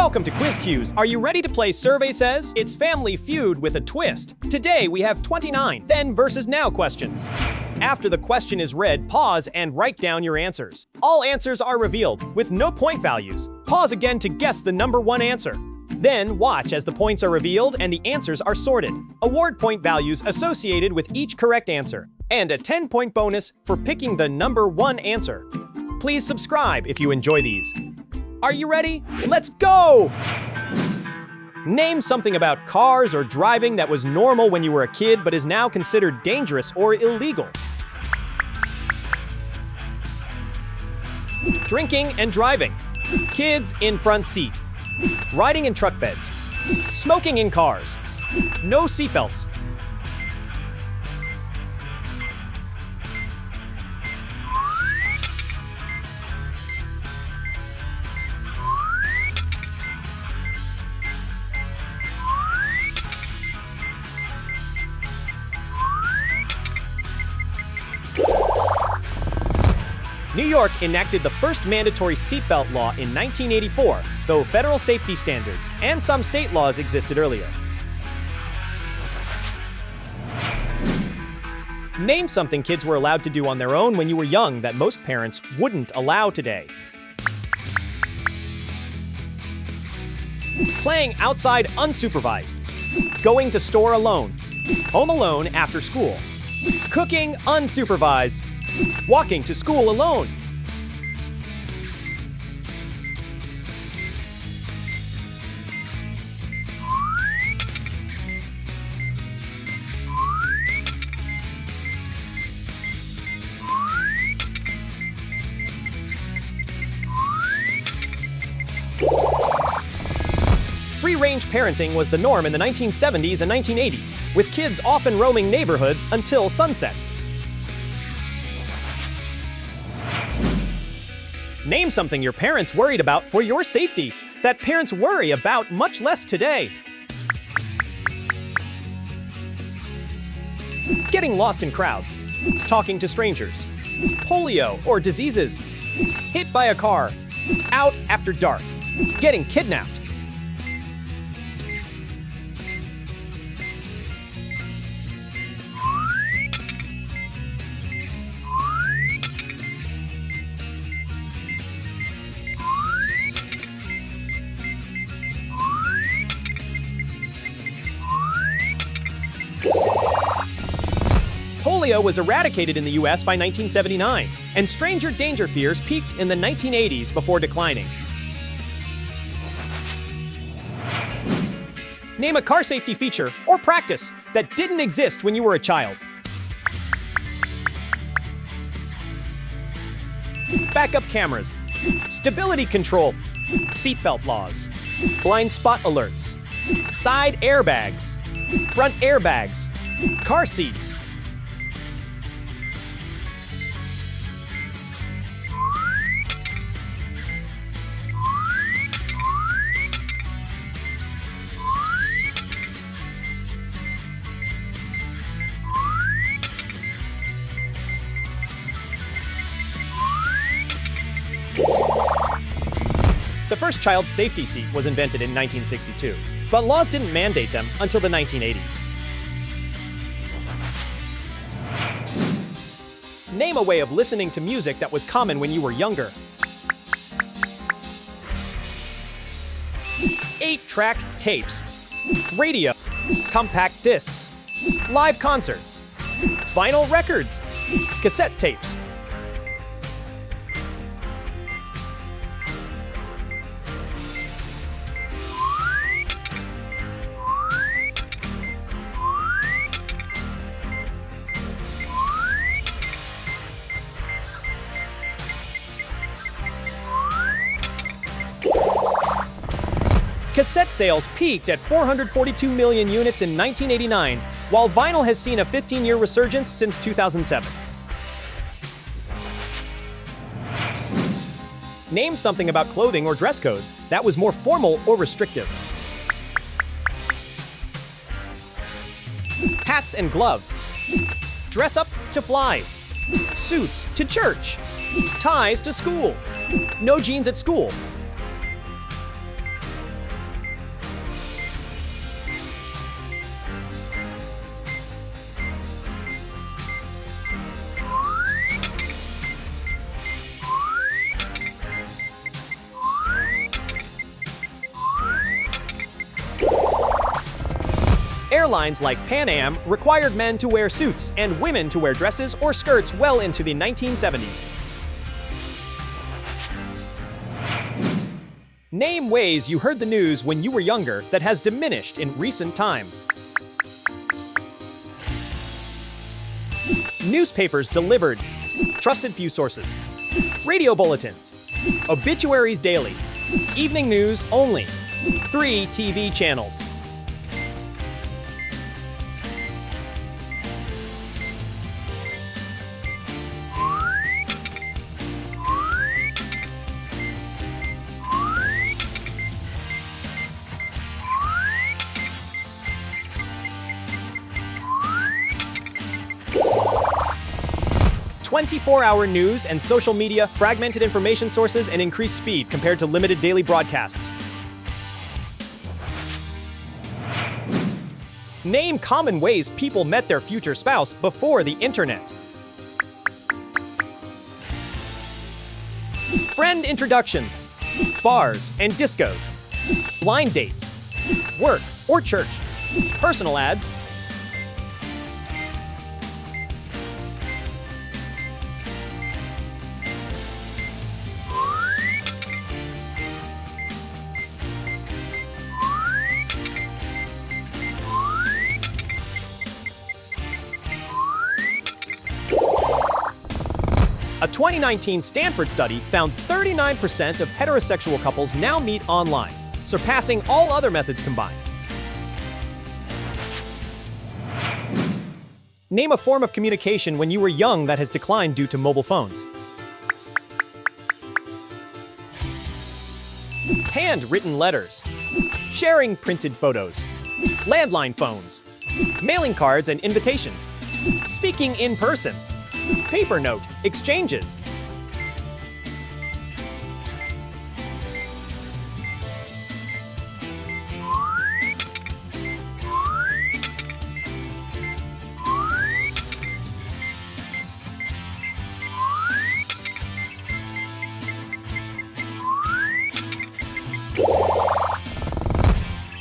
Welcome to Quiz Cues. Are you ready to play Survey Says? It's Family Feud with a twist. Today we have 29 then versus now questions. After the question is read, pause and write down your answers. All answers are revealed, with no point values. Pause again to guess the number one answer. Then watch as the points are revealed and the answers are sorted. Award point values associated with each correct answer, and a 10-point bonus for picking the number one answer. Please subscribe if you enjoy these. Are you ready? Let's go! Name something about cars or driving that was normal when you were a kid but is now considered dangerous or illegal. Drinking and driving. Kids in front seat. Riding in truck beds. Smoking in cars. No seatbelts. New York enacted the first mandatory seatbelt law in 1984, though federal safety standards and some state laws existed earlier. Name something kids were allowed to do on their own when you were young that most parents wouldn't allow today. Playing outside unsupervised. Going to store alone. Home alone after school. Cooking unsupervised. Walking to school alone. Free-range parenting was the norm in the 1970s and 1980s, with kids often roaming neighborhoods until sunset. Name something your parents worried about for your safety that parents worry about much less today. Getting lost in crowds. Talking to strangers. Polio or diseases. Hit by a car. Out after dark. Getting kidnapped. Polio was eradicated in the US by 1979, and stranger danger fears peaked in the 1980s before declining. Name a car safety feature or practice that didn't exist when you were a child. Backup cameras, stability control, seatbelt laws, blind spot alerts, side airbags, front airbags, car seats. The first child safety seat was invented in 1962, but laws didn't mandate them until the 1980s. Name a way of listening to music that was common when you were younger. 8-track tapes, radio, compact discs, live concerts, vinyl records, cassette tapes. Cassette sales peaked at 442 million units in 1989, while vinyl has seen a 15-year resurgence since 2007. Name something about clothing or dress codes that was more formal or restrictive. Hats and gloves. Dress up to fly. Suits to church. Ties to school. No jeans at school. Airlines like Pan Am required men to wear suits and women to wear dresses or skirts well into the 1970s. Name ways you heard the news when you were younger that has diminished in recent times. Newspapers delivered. Trusted few sources. Radio bulletins. Obituaries daily. Evening news only. 3 TV channels. "24-hour news and social media, fragmented information sources, and increased speed compared to limited daily broadcasts." Name common ways people met their future spouse before the internet. Friend introductions, bars and discos, blind dates, work or church, personal ads, A 2019 Stanford study found 39% of heterosexual couples now meet online, surpassing all other methods combined. Name a form of communication when you were young that has declined due to mobile phones. Handwritten letters, sharing printed photos, landline phones, mailing cards and invitations, speaking in person, paper note exchanges.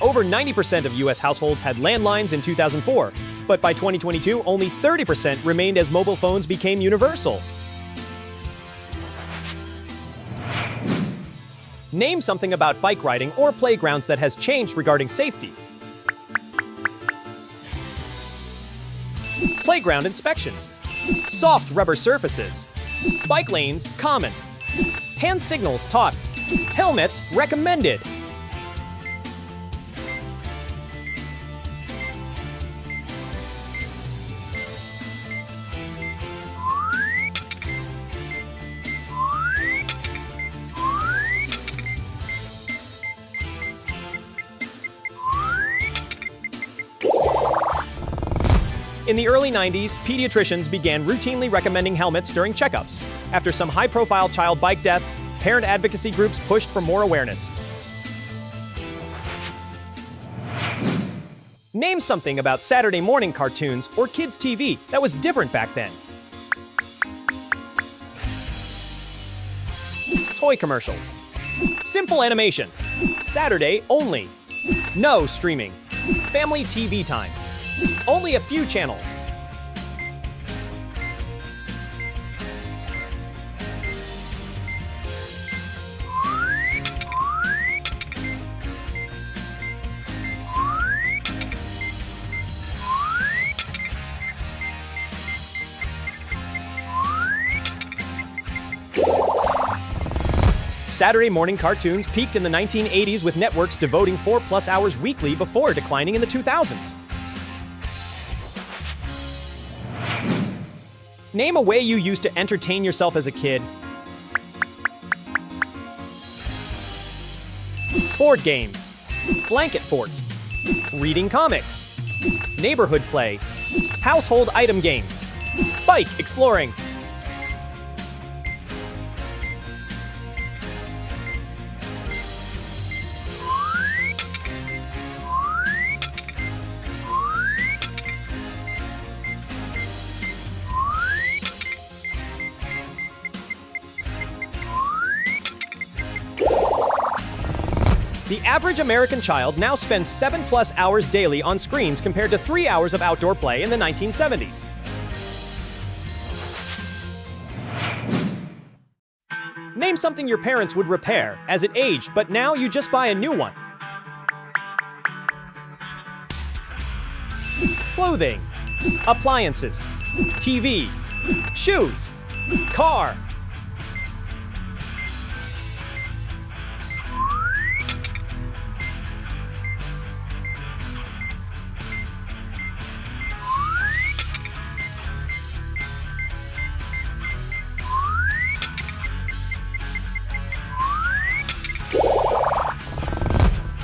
Over 90% of US households had landlines in 2004, but by 2022, only 30% remained as mobile phones became universal. Name something about bike riding or playgrounds that has changed regarding safety. Playground inspections, soft rubber surfaces, bike lanes common, hand signals taught, helmets recommended. In the early 90s, pediatricians began routinely recommending helmets during checkups. After some high-profile child bike deaths, parent advocacy groups pushed for more awareness. Name something about Saturday morning cartoons or kids' TV that was different back then. Toy commercials. Simple animation. Saturday only. No streaming. Family TV time. Only a few channels. Saturday morning cartoons peaked in the 1980s with networks devoting 4+ hours weekly before declining in the 2000s. Name a way you used to entertain yourself as a kid. Board games, blanket forts, reading comics, neighborhood play, household item games, bike exploring. The average American child now spends 7+ hours daily on screens compared to 3 hours of outdoor play in the 1970s. Name something your parents would repair as it aged, but now you just buy a new one. Clothing, appliances, TV, shoes, car.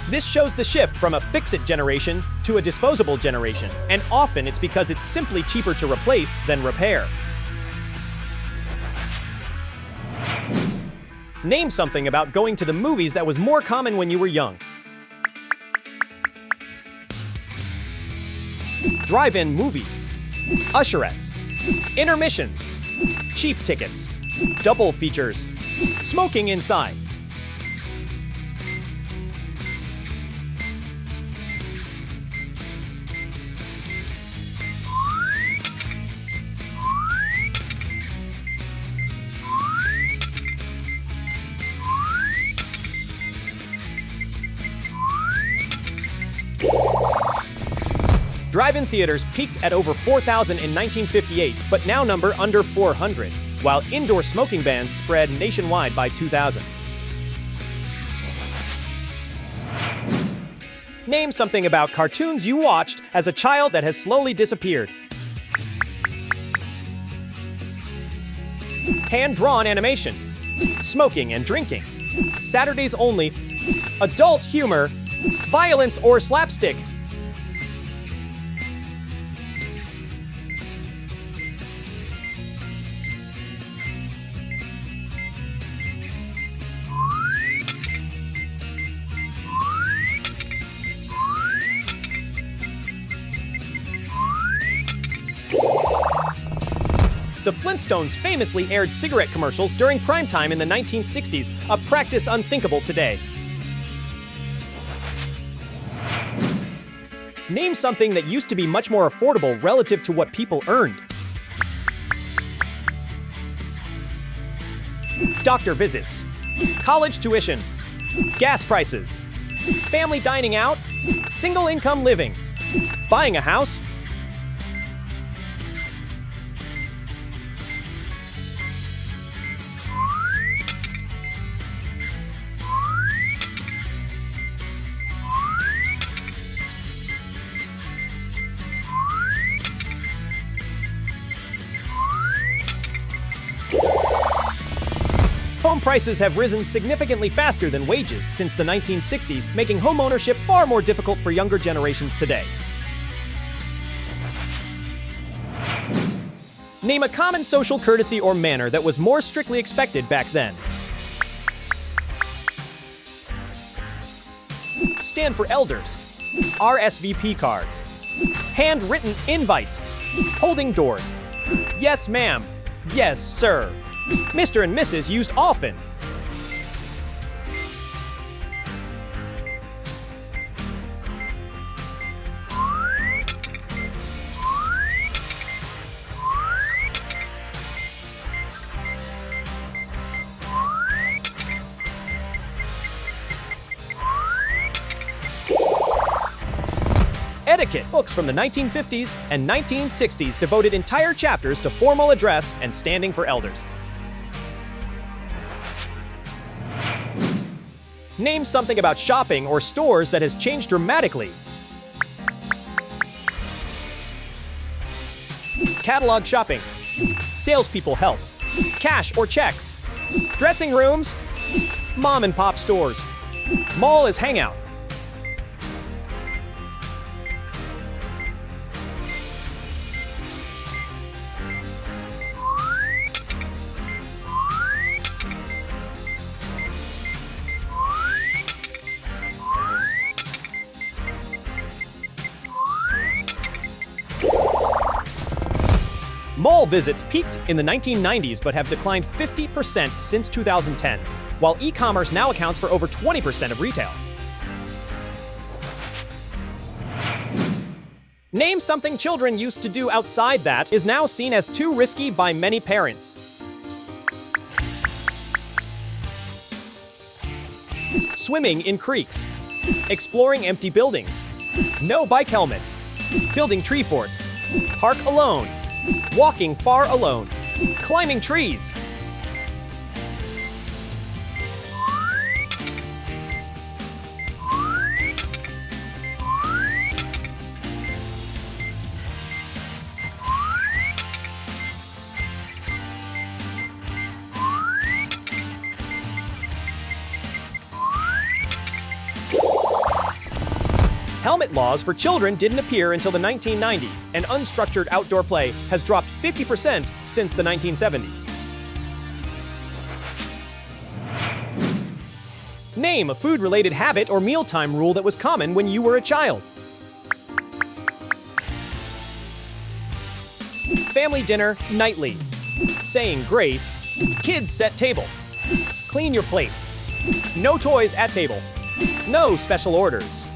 This shows the shift from a fix-it generation to a disposable generation, and often it's because it's simply cheaper to replace than repair. Name something about going to the movies that was more common when you were young. Drive-in movies, usherettes, intermissions, cheap tickets, double features, smoking inside. Drive-in theaters peaked at over 4,000 in 1958, but now number under 400, while indoor smoking bans spread nationwide by 2000. Name something about cartoons you watched as a child that has slowly disappeared. Hand-drawn animation, smoking and drinking, Saturdays only, adult humor, violence or slapstick. The Flintstones famously aired cigarette commercials during primetime in the 1960s, a practice unthinkable today. Name something that used to be much more affordable relative to what people earned. Doctor visits, college tuition, gas prices, family dining out, single income living, buying a house. Home prices have risen significantly faster than wages since the 1960s, making home ownership far more difficult for younger generations today. Name a common social courtesy or manner that was more strictly expected back then. Stand for elders, RSVP cards, handwritten invites, holding doors, yes ma'am, yes sir, Mr. and Mrs. used often. Etiquette books from the 1950s and 1960s devoted entire chapters to formal address and standing for elders. Name something about shopping or stores that has changed dramatically. Catalog shopping, salespeople help, cash or checks, dressing rooms, mom and pop stores, mall is hangout. Mall visits peaked in the 1990s but have declined 50% since 2010, while e-commerce now accounts for over 20% of retail. Name something children used to do outside that is now seen as too risky by many parents. Swimming in creeks. Exploring empty buildings. No bike helmets. Building tree forts. Park alone. Walking far alone. Climbing trees. Helmet laws for children didn't appear until the 1990s, and unstructured outdoor play has dropped 50% since the 1970s. Name a food-related habit or mealtime rule that was common when you were a child. Family dinner nightly. Saying grace. Kids set table. Clean your plate. No toys at table. No special orders.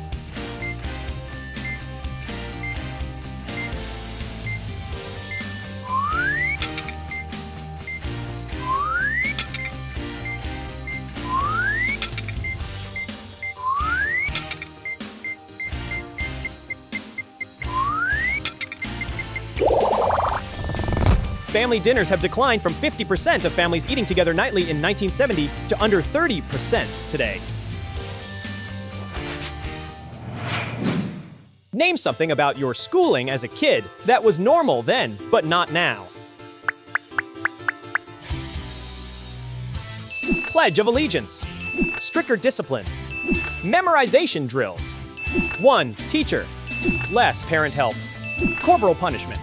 Family dinners have declined from 50% of families eating together nightly in 1970 to under 30% today. Name something about your schooling as a kid that was normal then, but not now. Pledge of Allegiance. Stricter discipline. Memorization drills. 1. Teacher. Less parent help. Corporal punishment.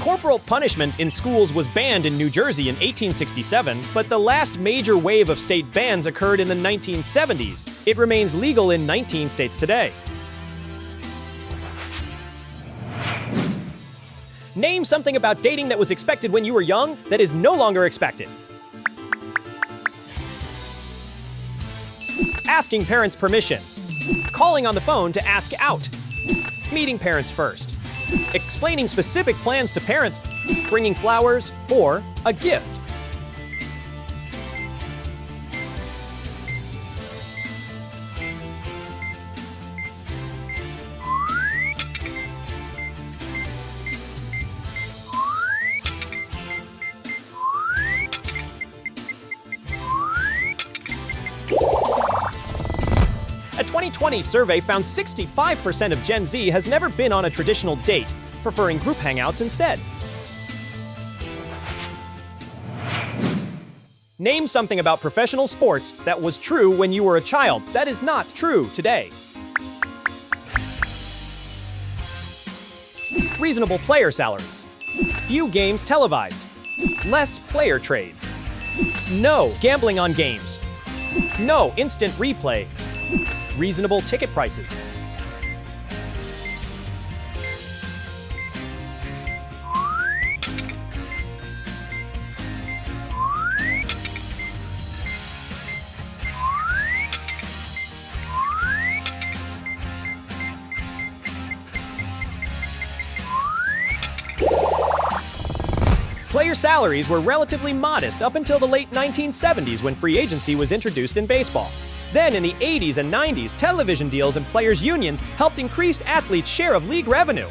Corporal punishment in schools was banned in New Jersey in 1867, but the last major wave of state bans occurred in the 1970s. It remains legal in 19 states today. Name something about dating that was expected when you were young that is no longer expected. Asking parents permission. Calling on the phone to ask out. Meeting parents first. Explaining specific plans to parents, bringing flowers, or a gift. A 2020 survey found 65% of Gen Z has never been on a traditional date, preferring group hangouts instead. Name something about professional sports that was true when you were a child that is not true today. Reasonable player salaries. Few games televised. Less player trades. No gambling on games. No instant replay. Reasonable ticket prices. Player salaries were relatively modest up until the late 1970s when free agency was introduced in baseball. Then in the 80s and 90s, television deals and players' unions helped increase athletes' share of league revenue.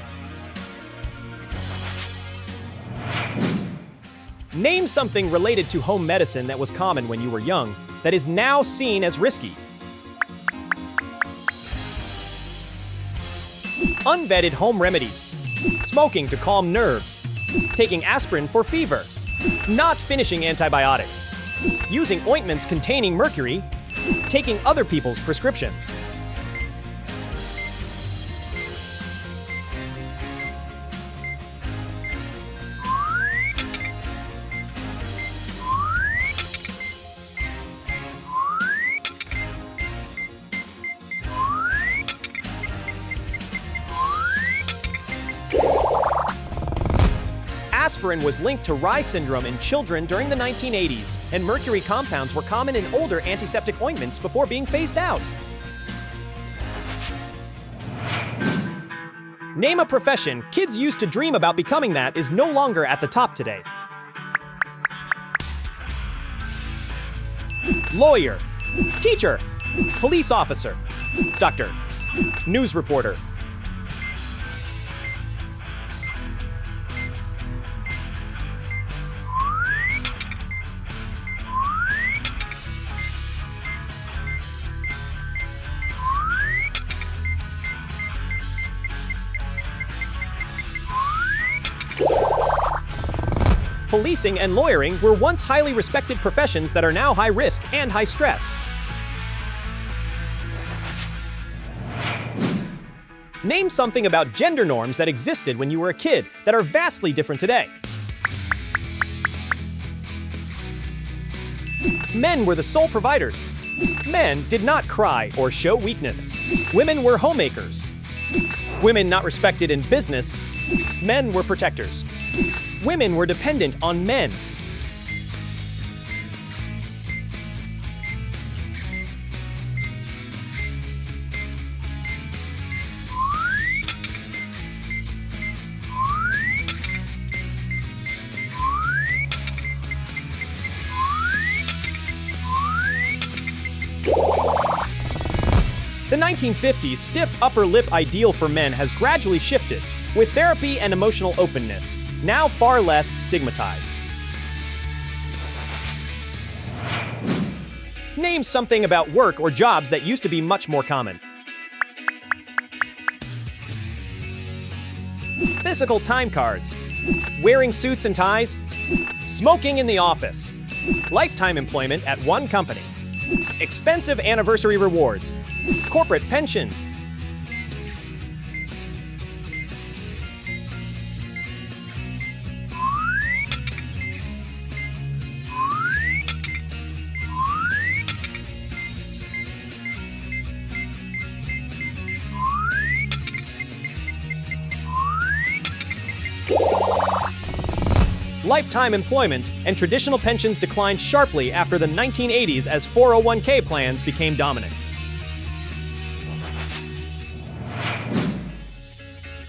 Name something related to home medicine that was common when you were young that is now seen as risky. Unvetted home remedies. Smoking to calm nerves. Taking aspirin for fever. Not finishing antibiotics. Using ointments containing mercury. Taking other people's prescriptions. aspirin was linked to Reye syndrome in children during the 1980s, and mercury compounds were common in older antiseptic ointments before being phased out. Name a profession kids used to dream about becoming that is no longer at the top today. Lawyer, teacher, police officer, doctor, news reporter. Policing and lawyering were once highly respected professions that are now high risk and high stress. Name something about gender norms that existed when you were a kid that are vastly different today. Men were the sole providers. Men did not cry or show weakness. Women were homemakers. Women not respected in business. Men were protectors. Women were dependent on men. The 1950s stiff upper lip ideal for men has gradually shifted, with therapy and emotional openness, now far less stigmatized. Name something about work or jobs that used to be much more common. Physical time cards, wearing suits and ties, smoking in the office, lifetime employment at one company, expensive anniversary rewards, corporate pensions. Lifetime employment and traditional pensions declined sharply after the 1980s as 401k plans became dominant.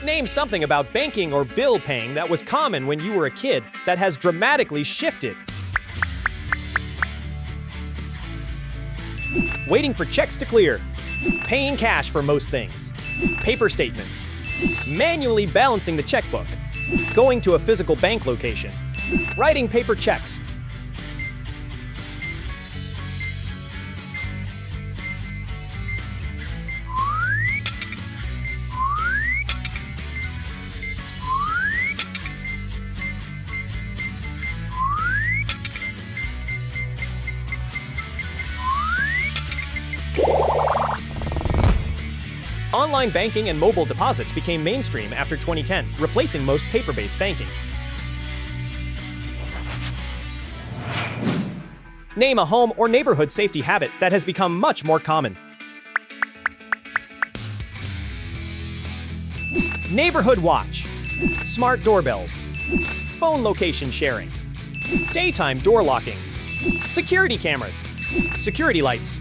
Name something about banking or bill paying that was common when you were a kid that has dramatically shifted. Waiting for checks to clear, paying cash for most things, paper statements, manually balancing the checkbook, going to a physical bank location, writing paper checks. Online banking and mobile deposits became mainstream after 2010, replacing most paper-based banking. Name a home or neighborhood safety habit that has become much more common. Neighborhood watch, smart doorbells, phone location sharing, daytime door locking, security cameras, security lights.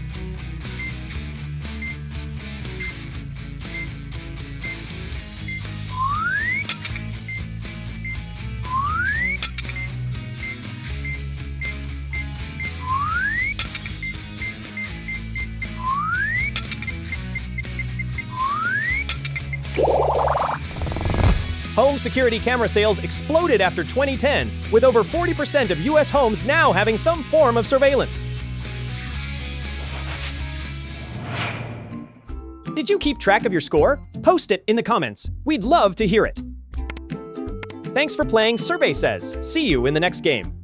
Home security camera sales exploded after 2010, with over 40% of US homes now having some form of surveillance. Did you keep track of your score? Post it in the comments. We'd love to hear it. Thanks for playing Survey Says. See you in the next game.